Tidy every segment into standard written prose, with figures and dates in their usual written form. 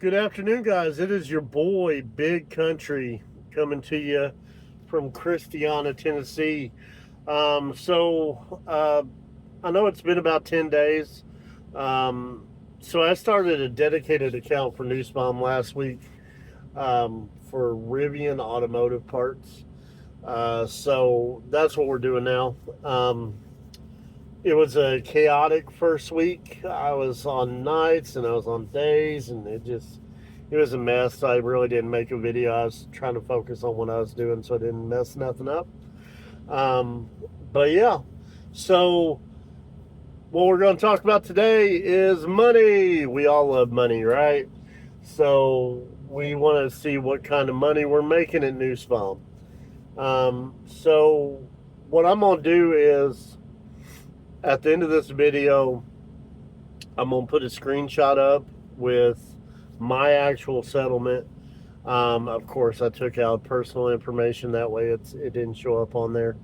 Good afternoon, guys. It is your boy, Big Country, coming to you from Christiana, Tennessee. I know it's been about 10 days. So I started a dedicated account for Nussbaum last week for Rivian automotive parts. So that's what we're doing now. It was a chaotic first week. I was on nights and I was on days, and it was a mess. I really didn't make a video. I was trying to focus on what I was doing so I didn't mess nothing up. Um, but yeah, so what we're going to talk about today is money. We all love money, right? So we want to see what kind of money we're making at Nussbaum. So what I'm going to do is at the end of this video, I'm going to put a screenshot up with my actual settlement. Of course, I took out personal information, that way it didn't show up on there.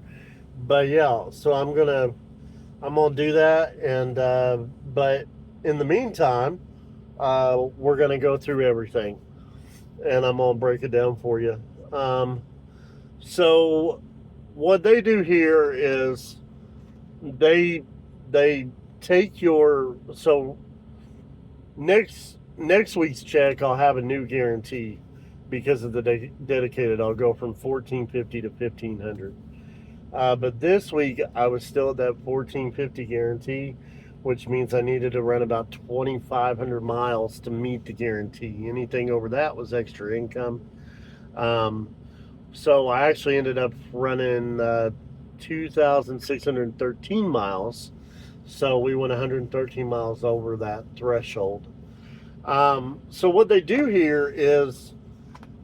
But yeah, so I'm gonna do that, and but in the meantime, we're gonna go through everything, and I'm gonna break it down for you. So what they do here is they take your next week's check, I'll have a new guarantee because of the dedicated. I'll go from 1450 to 1500. But this week I was still at that 1450 guarantee, which means I needed to run about 2500 miles to meet the guarantee. Anything over that was extra income. So I actually ended up running 2,613 miles. So we went 113 miles over that threshold. So what they do here is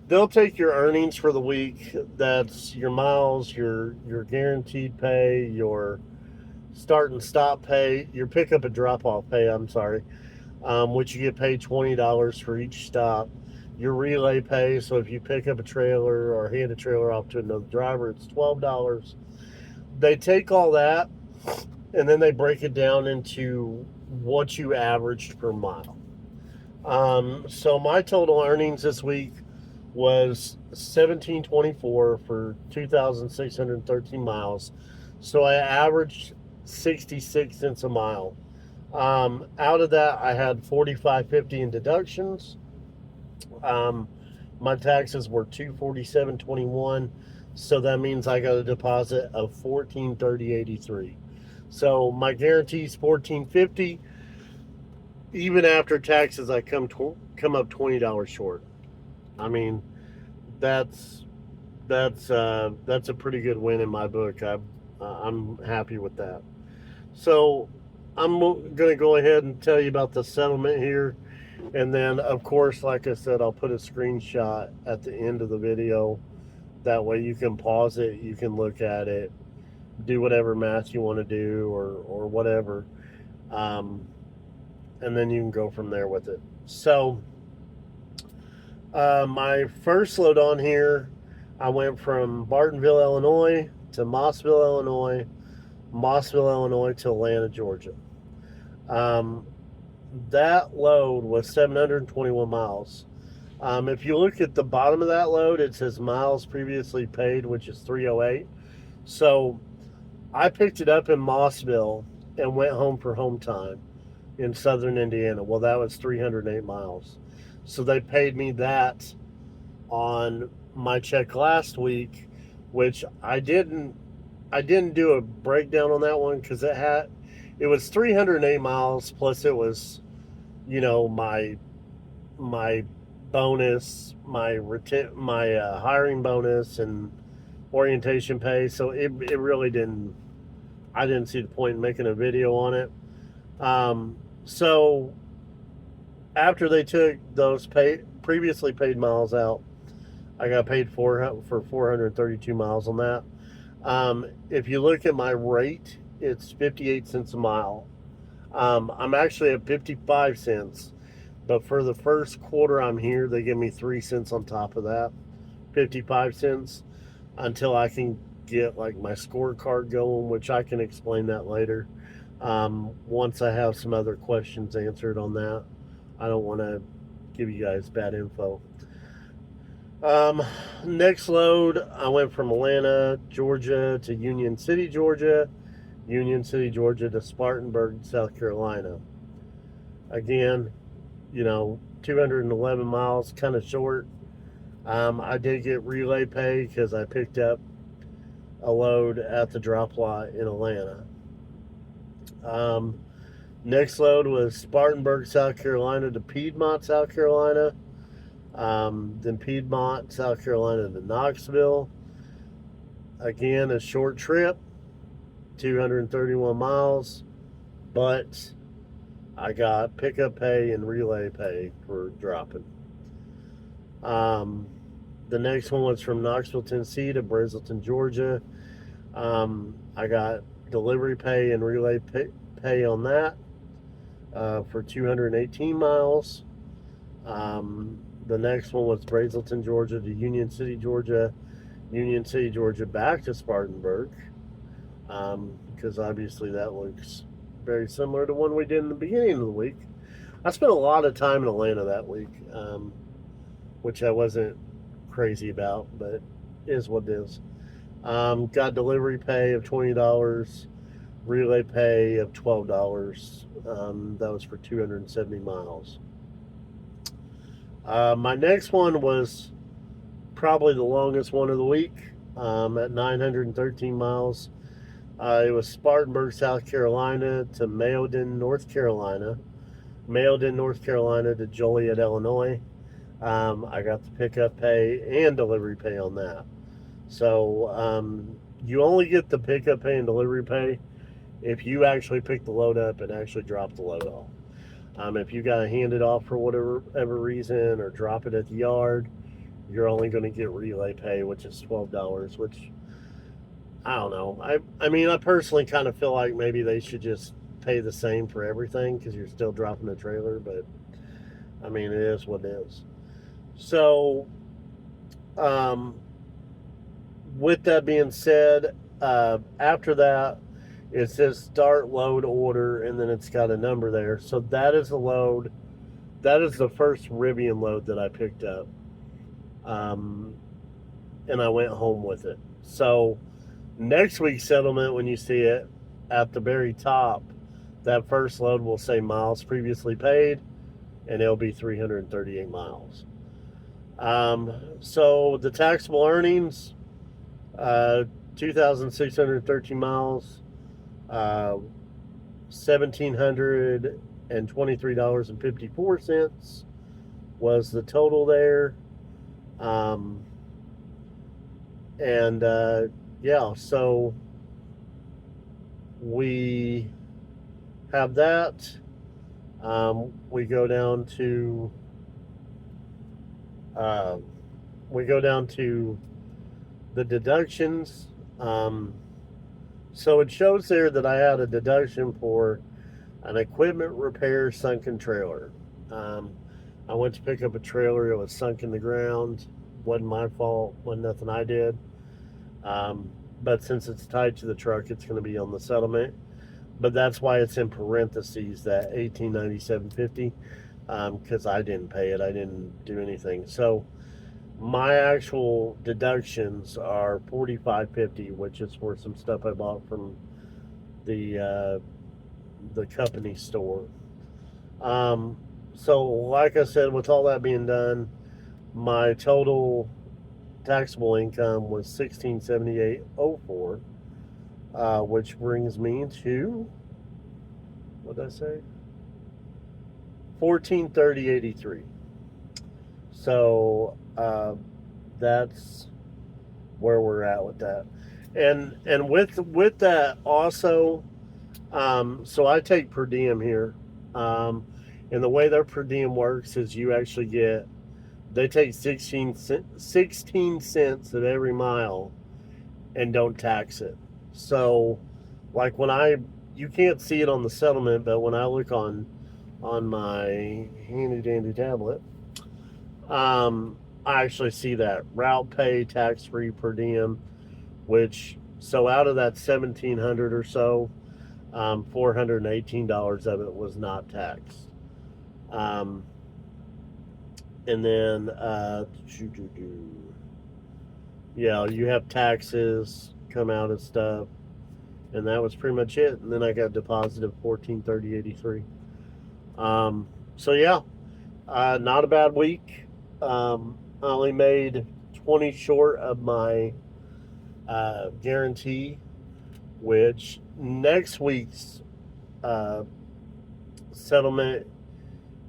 they'll take your earnings for the week. That's your miles, your guaranteed pay, your start and stop pay, your pickup and drop off pay, I'm sorry, which you get paid $20 for each stop. Your relay pay, so if you pick up a trailer or hand a trailer off to another driver, it's $12. They take all that and then they break it down into what you averaged per mile. So my total earnings this week was $17.24 for 2,613 miles. So I averaged 66 cents a mile. Out of that, I had $45.50 in deductions. My taxes were $247.21. So that means I got a deposit of $1430.83. So my guarantee is $1450. Even after taxes, I come up $20 short. I mean, that's a pretty good win in my book. I'm happy with that. So I'm going to go ahead and tell you about the settlement here, and then of course, like I said, I'll put a screenshot at the end of the video. That way you can pause it, you can look at it, do whatever math you want to do, or whatever. And then you can go from there with it. So my first load on here, I went from Bartonville, Illinois to Mossville, Illinois, Mossville, Illinois to Atlanta, Georgia. That load was 721 miles. If you look at the bottom of that load, it says miles previously paid, which is 308. So I picked it up in Mossville and went home for home time in southern Indiana. Well, that was 308 miles. So they paid me that on my check last week, which I didn't do a breakdown on that one because it was 308 miles plus it was, my bonus, my hiring bonus and orientation pay. So it really didn't. I didn't see the point in making a video on it. So after they took those previously paid miles out, I got paid for 432 miles on that. If you look at my rate, it's 58 cents a mile. I'm actually at 55 cents, but for the first quarter I'm here, they give me 3 cents on top of that, 55 cents, until I can get like my scorecard going, which I can explain that later. Once I have some other questions answered on that. I don't want to give you guys bad info. Next load, I went from Atlanta, Georgia to Union City, Georgia, Union City, Georgia to Spartanburg, South Carolina. Again, 211 miles, kind of short. I did get relay pay because I picked up a load at the drop lot in Atlanta. Next load was Spartanburg, South Carolina to Piedmont, South Carolina. Then Piedmont, South Carolina to Knoxville. Again, a short trip, 231 miles, but I got pickup pay and relay pay for dropping. The next one was from Knoxville, Tennessee to Brazelton, Georgia. I got delivery pay and relay pay on that for 218 miles. The next one was Brazelton, Georgia to Union City, Georgia. Union City, Georgia back to Spartanburg, because obviously that looks very similar to one we did in the beginning of the week. I spent a lot of time in Atlanta that week, which I wasn't crazy about, but is what it is. Got delivery pay of $20, relay pay of $12. That was for 270 miles. My next one was probably the longest one of the week, at 913 miles. It was Spartanburg, South Carolina to Mayodin, North Carolina. Mayodin, North Carolina to Joliet, Illinois. I got the pickup pay and delivery pay on that. So you only get the pickup pay and delivery pay if you actually pick the load up and actually drop the load off. If you got to hand it off for whatever reason or drop it at the yard, you're only going to get relay pay, which is $12, which I don't know. I mean, I personally kind of feel like maybe they should just pay the same for everything because you're still dropping a trailer, but I mean, it is what it is. So, with that being said, after that, it says start load order, and then it's got a number there. So that is the load. That is the first Rivian load that I picked up. And I went home with it. So next week's settlement, when you see it at the very top, that first load will say miles previously paid, and it'll be 338 miles. So the taxable earnings, 2,613 miles, $1,723.54 was the total there. Yeah, so we have that. We go down to the deductions. So it shows there that I had a deduction for an equipment repair sunken trailer. I went to pick up a trailer. It was sunk in the ground. Wasn't my fault. Wasn't nothing I did. But since it's tied to the truck, it's going to be on the settlement. But that's why it's in parentheses, that $1,897.50, because I didn't pay it. I didn't do anything. So my actual deductions are $45.50, which is for some stuff I bought from the company store. So like I said, with all that being done, my total taxable income was $1,678.04, which brings me to, what did I say? $1,430.83. So that's where we're at with that. And with that also, so I take per diem here. And the way their per diem works is you actually get, they take 16 cents of every mile and don't tax it. So like you can't see it on the settlement, but when I look on my handy dandy tablet, I actually see that route pay, tax free per diem, which, so out of that $1,700 or so, $418 of it was not taxed. and then yeah, you have taxes come out and stuff, and that was pretty much it. And then I got deposited 1430.83. So yeah, not a bad week. I only made 20 short of my guarantee, which next week's uh, settlement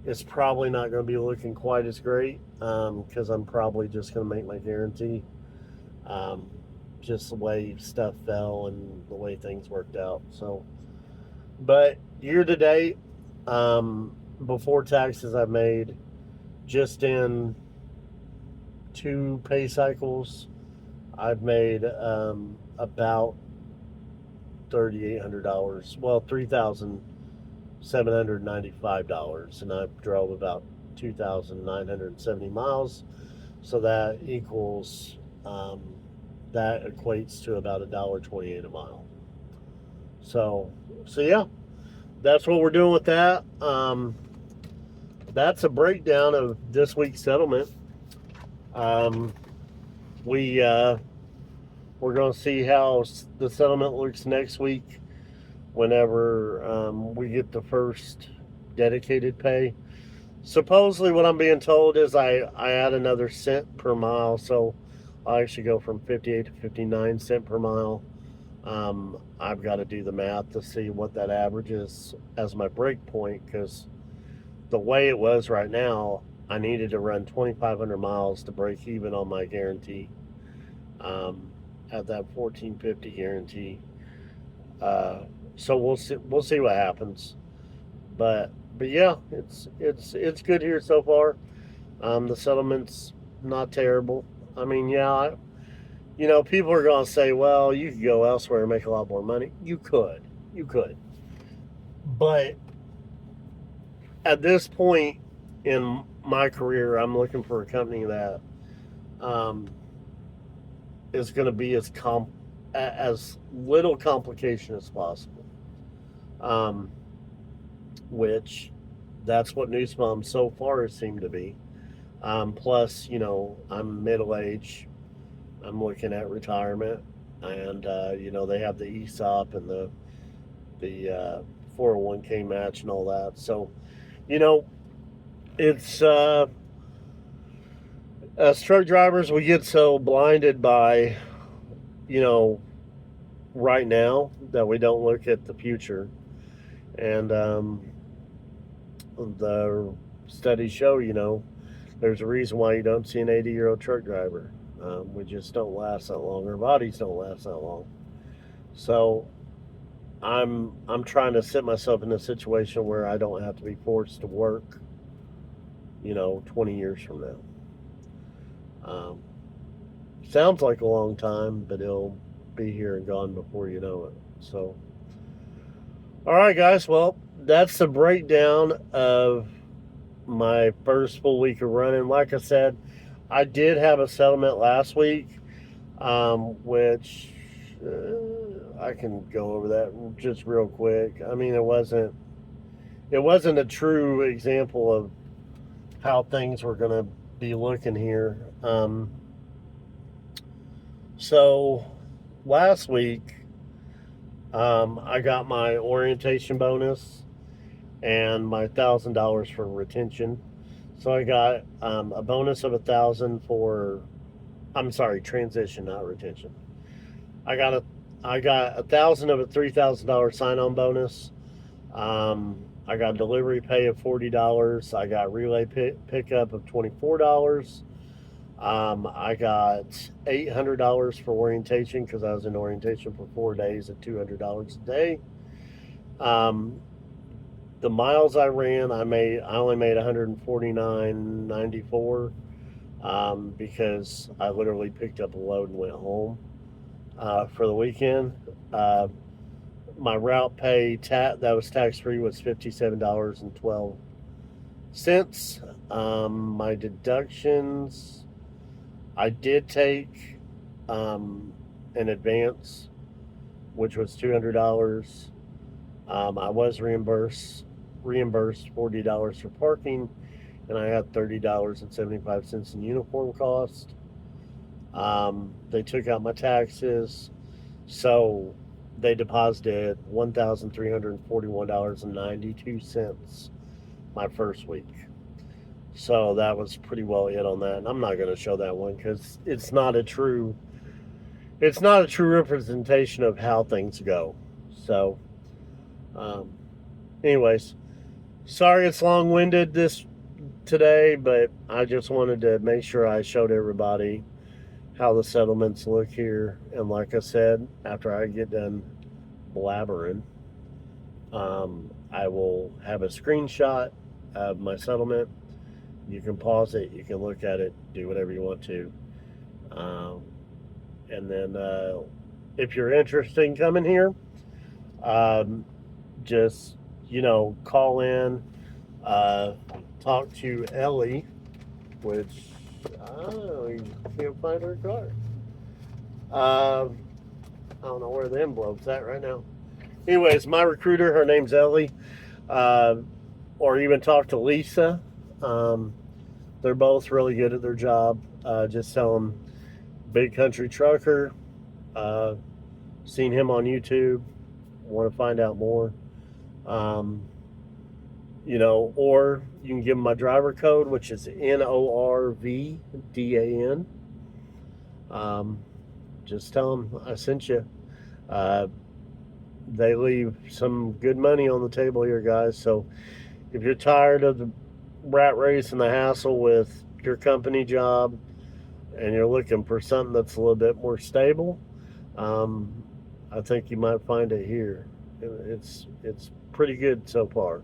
is probably not going to be looking quite as great because I'm probably just going to make my guarantee. Um, just the way stuff fell and the way things worked out. So, but year to date, before taxes, I've made just in 2 pay cycles, I've made about $3,800. Well, $3,795, and I drove about 2,970 miles. So that equals that equates to about $1.28 a mile. So yeah, that's what we're doing with that. That's a breakdown of this week's settlement. Um, we we're going to see how the settlement looks next week. Whenever we get the first dedicated pay, supposedly what I'm being told is I add another cent per mile, so I actually go from 58 to 59 cent per mile. I've got to do the math to see what that averages as my break point, because the way it was right now, I needed to run 2,500 miles to break even on my guarantee. At that 1450 guarantee. So we'll see what happens. But yeah, it's good here so far. The settlement's not terrible. I mean, yeah, people are going to say, well, you could go elsewhere and make a lot more money. You could, but at this point in my career, I'm looking for a company that um, is going to be as little complication as possible. Um, which that's what Nussbaum so far has seemed to be. Plus, I'm middle age. I'm looking at retirement, and they have the ESOP and the 401k match and all that. So, you know, it's as truck drivers, we get so blinded by you know right now that we don't look at the future, and the studies show, there's a reason why you don't see an 80-year-old truck driver. We just don't last that long. Our bodies don't last that long. So I'm trying to set myself in a situation where I don't have to be forced to work, 20 years from now. Sounds like a long time, but it'll be here and gone before you know it. So, all right, guys. Well, that's the breakdown of my first full week of running. Like I said, I did have a settlement last week, which I can go over that just real quick. I mean, it wasn't a true example of how things were going to be looking here. So last week, I got my orientation bonus and my $1,000 for retention. So I got a bonus of 1,000 for, I'm sorry, transition, not retention. I got 1,000 of a $3,000 sign-on bonus. I got delivery pay of $40. I got relay pickup of $24. I got $800 for orientation because I was in orientation for 4 days at $200 a day. The miles I ran, I only made 149.94 because I literally picked up a load and went home for the weekend. My route pay that was tax free was $57.12. My deductions, I did take an advance, which was $200. I was reimbursed $40 for parking and I had $30.75 in uniform cost. They took out my taxes, so they deposited $1,341.92 my first week. So that was pretty well it on that. And I'm not going to show that one because it's not a true representation of how things go. So, um, anyways, sorry it's long winded this today, but I just wanted to make sure I showed everybody how the settlements look here. And like I said, after I get done blabbering, I will have a screenshot of my settlement. You can pause it, you can look at it, do whatever you want to. Um, and then if you're interested in coming here, um, just, call in, uh, talk to Ellie, which you can't find her car. I don't know where the envelope's at right now. Anyways, my recruiter, her name's Ellie, uh, or even talk to Lisa. They're both really good at their job. Just tell them Big Country Trucker. Uh, seen him on YouTube. Want to find out more. Um, or you can give them my driver code, which is NORVDAN. Just tell them I sent you. Uh, they leave some good money on the table here, guys. So if you're tired of the rat race and the hassle with your company job and you're looking for something that's a little bit more stable, I think you might find it here. It's pretty good so far.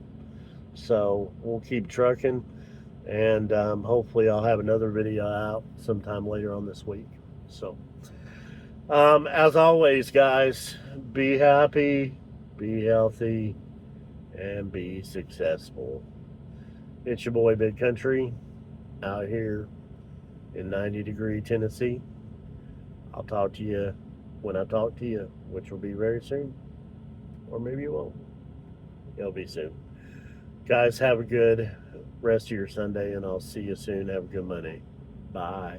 So we'll keep trucking, and hopefully I'll have another video out sometime later on this week. So as always, guys, be happy, be healthy, and be successful. It's your boy Big Country out here in 90-degree Tennessee. I'll talk to you when I talk to you, which will be very soon. Or maybe it won't. It'll be soon. Guys, have a good rest of your Sunday, and I'll see you soon. Have a good Monday. Bye.